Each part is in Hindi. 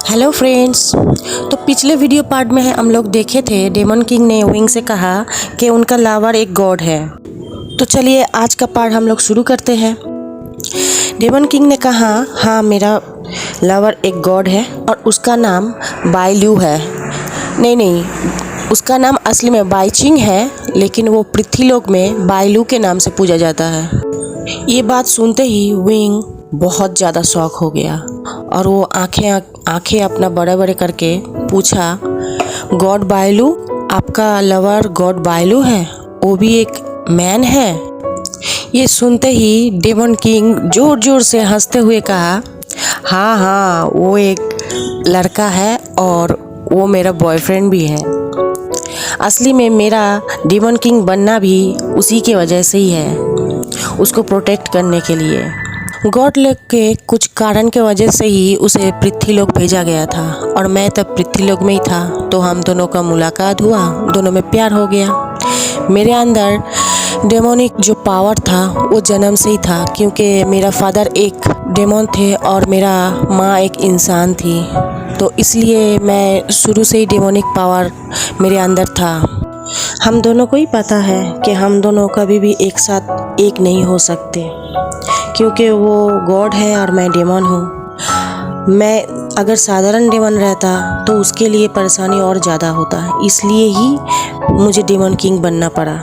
Hello friends. तो पिछले वीडियो पार्ट में हम लोग देखे थे डेमन किंग ने विंग से कहा कि उनका लवर एक गॉड है। तो चलिए आज का पार्ट हम लोग शुरू करते हैं। डेमन किंग ने कहा हाँ मेरा लवर एक गॉड है और उसका नाम बाइल्यू है। नहीं, उसका नाम असली में बाइचिंग है, लेकिन वो पृथ्वीलोक में बाइल्यू के नाम से पूजा जाता है। ये बात सुनते ही विंग बहुत ज़्यादा शॉक हो गया और वो आंखें अपना बड़े बड़े करके पूछा, गॉड बाइल्यू, आपका लवर गॉड बाइल्यू है, वो भी एक मैन है? ये सुनते ही डेमन किंग जोर जोर से हंसते हुए कहा, हाँ वो एक लड़का है और वो मेरा बॉयफ्रेंड भी है। असली में मेरा डेमन किंग बनना भी उसी की वजह से ही है, उसको प्रोटेक्ट करने के लिए। गॉड लोग के कुछ कारण के वजह से ही उसे पृथ्वीलोक भेजा गया था और मैं तब पृथ्वीलोक में ही था। तो हम दोनों का मुलाकात हुआ, दोनों में प्यार हो गया। मेरे अंदर डेमोनिक जो पावर था वो जन्म से ही था, क्योंकि मेरा फादर एक डेमन थे और मेरा माँ एक इंसान थी। तो इसलिए मैं शुरू से ही डेमोनिक पावर मेरे अंदर था। हम दोनों को ही पता है कि हम दोनों कभी भी एक साथ एक नहीं हो सकते, क्योंकि वो गॉड है और मैं डेमन हूँ। मैं अगर साधारण डेमन रहता तो उसके लिए परेशानी और ज़्यादा होता, इसलिए ही मुझे डेमन किंग बनना पड़ा।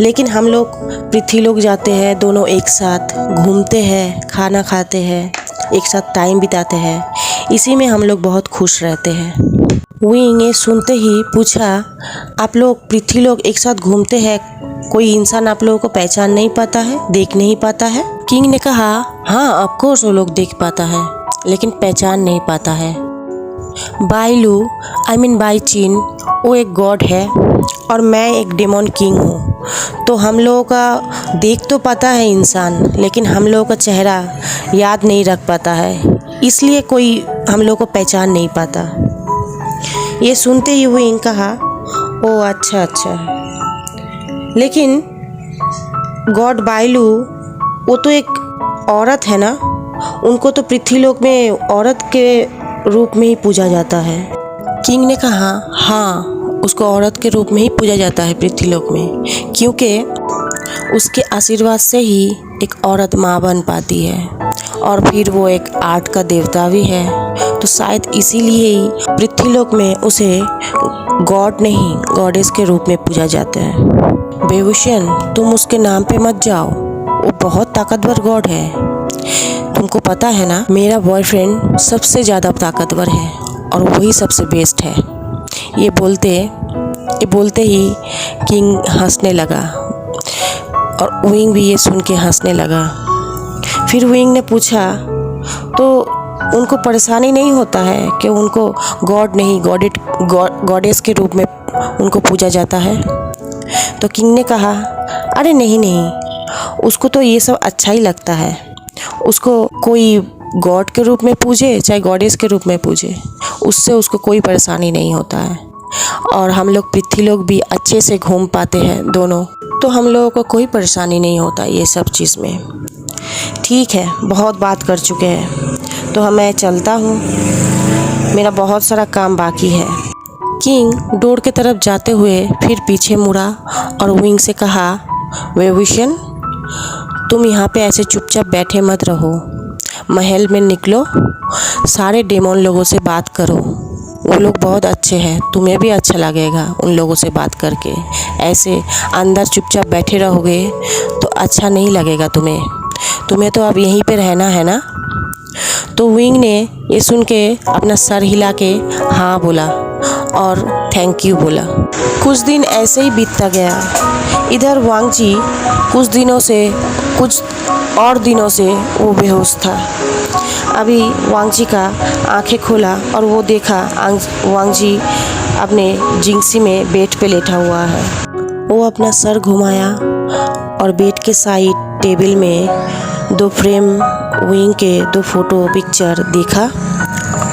लेकिन हम लोग पृथ्वीलोक जाते हैं, दोनों एक साथ घूमते हैं, खाना खाते हैं, एक साथ टाइम बिताते हैं, इसी में हम लोग बहुत खुश रहते हैं। विंग ये सुनते ही पूछा, आप लोग पृथ्वीलोक एक साथ घूमते हैं, कोई इंसान आप लोगों को पहचान नहीं पाता है, देख नहीं पाता है? किंग ने कहा हाँ ऑफ कोर्स वो लोग देख पाता है, लेकिन पहचान नहीं पाता है। बाइल्यू बाइचिन वो एक गॉड है और मैं एक डेमन किंग हूँ। तो हम लोगों का देख तो पाता है इंसान, लेकिन हम लोगों का चेहरा याद नहीं रख पाता है, इसलिए कोई हम लोगों को पहचान नहीं पाता। ये सुनते ही विंग कहा ओ अच्छा, लेकिन गॉड बाइल्यू वो तो एक औरत है ना, उनको तो पृथ्वीलोक में औरत के रूप में ही पूजा जाता है। किंग ने कहा हाँ उसको औरत के रूप में ही पूजा जाता है पृथ्वीलोक में, क्योंकि उसके आशीर्वाद से ही एक औरत माँ बन पाती है और फिर वो एक आर्ट का देवता भी है। तो शायद इसीलिए ही पृथ्वीलोक में उसे गॉड नहीं गॉडेस के रूप में पूजा जाता है। बेवुशन, तुम उसके नाम पे मत जाओ, वो बहुत ताकतवर गॉड है। तुमको पता है ना मेरा बॉयफ्रेंड सबसे ज़्यादा ताकतवर है और वही सबसे बेस्ट है। ये बोलते ही किंग हंसने लगा और विंग भी ये सुन के हंसने लगा। फिर विंग ने पूछा तो उनको परेशानी नहीं होता है कि उनको गॉड नहीं गॉडेस के रूप में उनको पूजा जाता है? तो किंग ने कहा अरे नहीं, उसको तो ये सब अच्छा ही लगता है। उसको कोई गॉड के रूप में पूजे चाहे गॉडेस के रूप में पूजे, उससे उसको कोई परेशानी नहीं होता है। और हम लोग पृथ्वीलोक भी अच्छे से घूम पाते हैं दोनों, तो हम लोगों को कोई परेशानी नहीं होता ये सब चीज़ में। ठीक है, बहुत बात कर चुके हैं, तो मैं चलता हूँ, मेरा बहुत सारा काम बाकी है। किंग डोर की तरफ जाते हुए फिर पीछे मुड़ा और विंग से कहा, वेविशन, तुम यहाँ पे ऐसे चुपचाप बैठे मत रहो, महल में निकलो, सारे डेमन लोगों से बात करो, वो लोग बहुत अच्छे हैं, तुम्हें भी अच्छा लगेगा उन लोगों से बात करके। ऐसे अंदर चुपचाप बैठे रहोगे तो अच्छा नहीं लगेगा तुम्हें तो अब यहीं पे रहना है ना? तो विंग ने ये सुन के अपना सर हिला के हाँ बोला और थैंक यू बोला। कुछ दिन ऐसे ही बीतता गया। इधर वांग जी कुछ और दिनों से वो बेहोश था। अभी वांग जी का आंखें खोला और वो देखा वांग जी अपने जिंगसी में बेड पे लेटा हुआ है। वो अपना सर घुमाया और बेड के साइड टेबल में 2 फ्रेम विंग के 2 फोटो पिक्चर देखा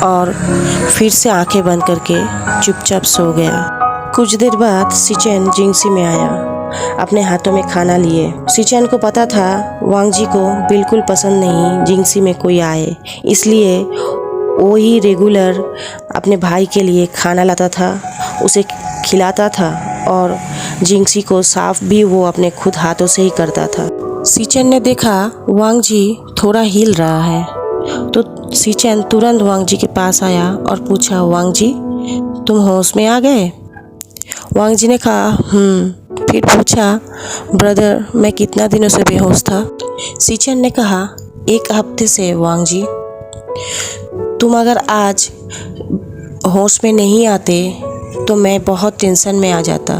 और फिर से आंखें बंद करके चुपचाप सो गया। कुछ देर बाद सिचेन जिंगसी में आया, अपने हाथों में खाना लिए। सिचेन को पता था वांग जी को बिल्कुल पसंद नहीं जिंगसी में कोई आए, इसलिए वो ही रेगुलर अपने भाई के लिए खाना लाता था, उसे खिलाता था और जिंगसी को साफ भी वो अपने खुद हाथों से ही करता था। सीचेन ने देखा वांग जी थोड़ा हिल रहा है, तो सीचेन तुरंत वांग जी के पास आया और पूछा, वांग जी तुम होश में आ गए? वांग जी ने कहा फिर पूछा, ब्रदर मैं कितना दिनों से बेहोश था? सीचेन ने कहा, 1 हफ्ते से वांग जी। तुम अगर आज होश में नहीं आते तो मैं बहुत टेंशन में आ जाता।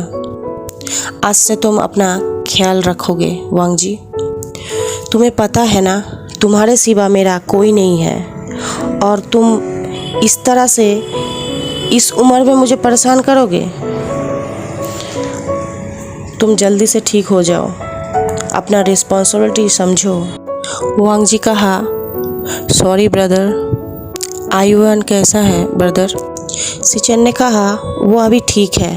आज से तुम अपना ख्याल रखोगे वांग जी। तुम्हें पता है ना, तुम्हारे सिवा मेरा कोई नहीं है और तुम इस तरह से इस उम्र में मुझे परेशान करोगे। तुम जल्दी से ठीक हो जाओ, अपना रिस्पॉन्सिबिलिटी समझो। वांग जी कहा, सॉरी ब्रदर। आयुअन कैसा है ब्रदर? सीचेन ने कहा, वो अभी ठीक है,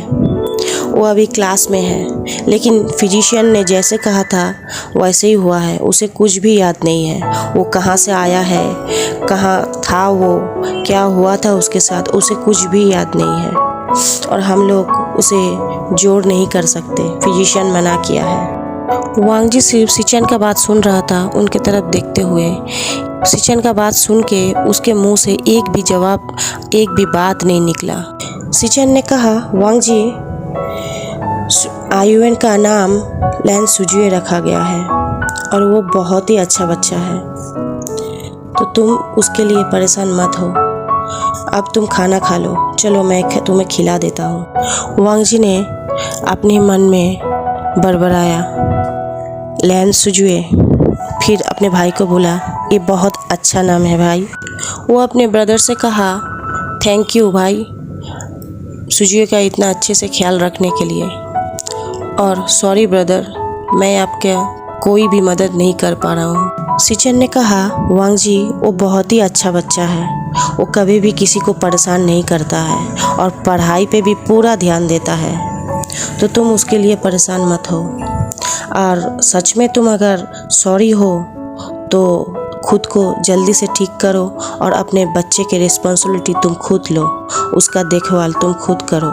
वो अभी क्लास में है, लेकिन फिजिशियन ने जैसे कहा था वैसे ही हुआ है। उसे कुछ भी याद नहीं है, वो कहाँ से आया है, कहाँ था, वो क्या हुआ था उसके साथ, उसे कुछ भी याद नहीं है और हम लोग उसे जोड़ नहीं कर सकते, फिजिशियन मना किया है। वांग जी सिर्फ सीचेन का बात सुन रहा था, उनके तरफ देखते हुए। सीचेन का बात सुन के उसके मुंह से एक भी जवाब, एक भी बात नहीं निकला। सीचेन ने कहा, वांग जी आयुएन का नाम लैन सुजुए रखा गया है और वो बहुत ही अच्छा बच्चा है, तो तुम उसके लिए परेशान मत हो। अब तुम खाना खा लो, चलो मैं तुम्हें खिला देता हूँ। वांग जी ने अपने मन में बड़बड़ाया, लैन सुजुए। फिर अपने भाई को बोला, ये बहुत अच्छा नाम है भाई। वो अपने ब्रदर से कहा, थैंक यू भाई सुजुए का इतना अच्छे से ख्याल रखने के लिए, और सॉरी ब्रदर मैं आपके कोई भी मदद नहीं कर पा रहा हूँ। सीचेन ने कहा, वांग जी वो बहुत ही अच्छा बच्चा है, वो कभी भी किसी को परेशान नहीं करता है और पढ़ाई पे भी पूरा ध्यान देता है, तो तुम उसके लिए परेशान मत हो। और सच में तुम अगर सॉरी हो तो खुद को जल्दी से ठीक करो और अपने बच्चे की रिस्पॉन्सिबिलिटी तुम खुद लो, उसका देखभाल तुम खुद करो।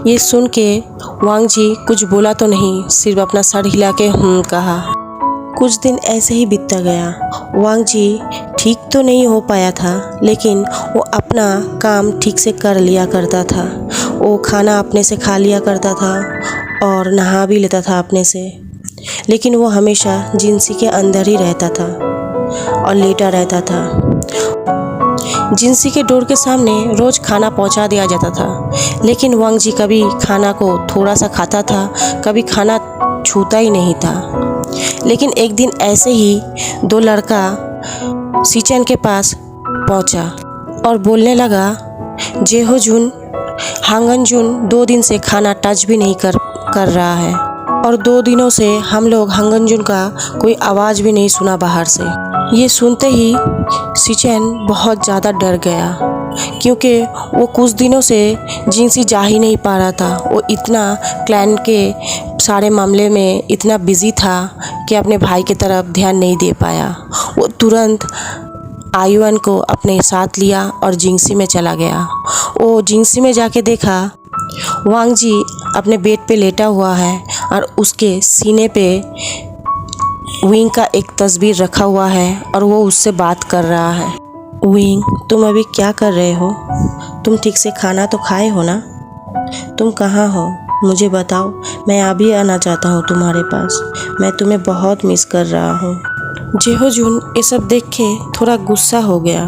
ये सुन के वांग जी कुछ बोला तो नहीं, सिर्फ अपना सर हिला के कहा। कुछ दिन ऐसे ही बीतता गया। वांग जी ठीक तो नहीं हो पाया था, लेकिन वो अपना काम ठीक से कर लिया करता था। वो खाना अपने से खा लिया करता था और नहा भी लेता था अपने से, लेकिन वो हमेशा जिंसी के अंदर ही रहता था और लेटा रहता था। जिंसी के डोर के सामने रोज़ खाना पहुंचा दिया जाता था, लेकिन वांग जी कभी खाना को थोड़ा सा खाता था, कभी खाना छूता ही नहीं था। लेकिन एक दिन ऐसे ही 2 लड़का सीचेन के पास पहुंचा और बोलने लगा, जेहो जुन, हांगन जुन 2 दिन से खाना टच भी नहीं कर रहा है और 2 दिनों से हम लोग हांगन जुन का कोई आवाज़ भी नहीं सुना बाहर से। ये सुनते ही सीचेन बहुत ज़्यादा डर गया, क्योंकि वो कुछ दिनों से जिंसी जा ही नहीं पा रहा था। वो इतना क्लैन के सारे मामले में इतना बिजी था कि अपने भाई की तरफ ध्यान नहीं दे पाया। वो तुरंत आयुअन को अपने साथ लिया और जिंसी में चला गया। वो जिंसी में जाके देखा वांग जी अपने बेड पे लेटा हुआ है और उसके सीने पे विंग का एक तस्वीर रखा हुआ है और वो उससे बात कर रहा है। विंग, तुम अभी क्या कर रहे हो? तुम ठीक से खाना तो खाए हो ना? तुम कहाँ हो? मुझे बताओ, मैं अभी आना चाहता हूँ तुम्हारे पास। मैं तुम्हें बहुत मिस कर रहा हूँ। जेहो जुन ये सब देख के थोड़ा गुस्सा हो गया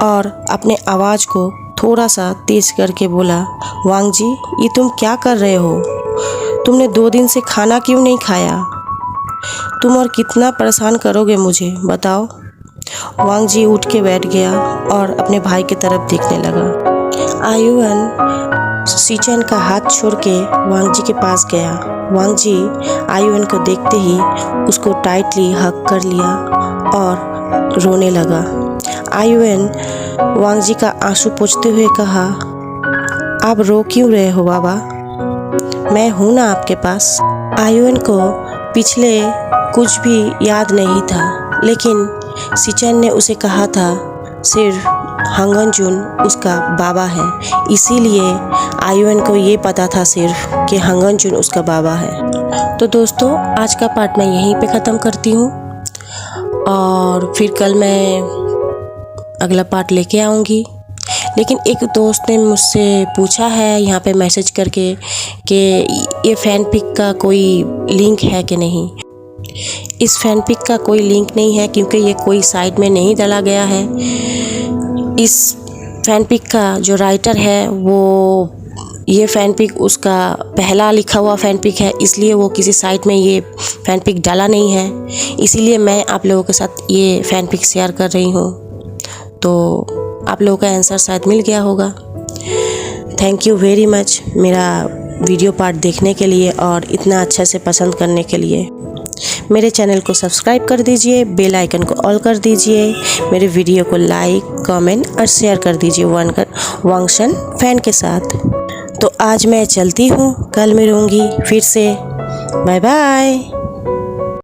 और अपने आवाज़ को थोड़ा सा तेज करके बोला, वांग जी ये तुम क्या कर रहे हो? तुमने 2 दिन से खाना क्यों नहीं खाया? तुम और कितना परेशान करोगे मुझे, बताओ। वांग जी उठ के बैठ गया और अपने भाई की तरफ देखने लगा। आयुअन सीचेन का हाथ छोड़ के वांग जी के पास गया। वांग जी आयुअन को देखते ही उसको टाइटली हग कर लिया और रोने लगा। आयुअन वांग जी का आंसू पोंछते हुए कहा, आप रो क्यों रहे हो बाबा? मैं हूँ ना आपके पास। आयुअन को पिछले कुछ भी याद नहीं था, लेकिन सीचेन ने उसे कहा था सिर्फ हंगन जुन उसका बाबा है, इसीलिए आयुन को ये पता था सिर्फ कि हंगन जुन उसका बाबा है। तो दोस्तों आज का पार्ट मैं यहीं पे ख़त्म करती हूँ और फिर कल मैं अगला पार्ट लेके आऊँगी। लेकिन एक दोस्त ने मुझसे पूछा है यहाँ पे मैसेज करके कि ये फैन पिक का कोई लिंक है कि नहीं। इस फैन पिक का कोई लिंक नहीं है क्योंकि ये कोई साइट में नहीं डाला गया है। इस फैन पिक का जो राइटर है वो ये फैन पिक उसका पहला लिखा हुआ फैन पिक है, इसलिए वो किसी साइट में ये फैन पिक डाला नहीं है। इसीलिए मैं आप लोगों के साथ ये फैन पिक शेयर कर रही हूँ। तो आप लोगों का आंसर शायद मिल गया होगा। थैंक यू वेरी मच मेरा वीडियो पार्ट देखने के लिए और इतना अच्छा से पसंद करने के लिए। मेरे चैनल को सब्सक्राइब कर दीजिए, बेल आइकन को ऑल कर दीजिए, मेरे वीडियो को लाइक, कमेंट और शेयर कर दीजिए वांगशन फैन के साथ। तो आज मैं चलती हूँ, कल मिलूँगी फिर से। Bye bye.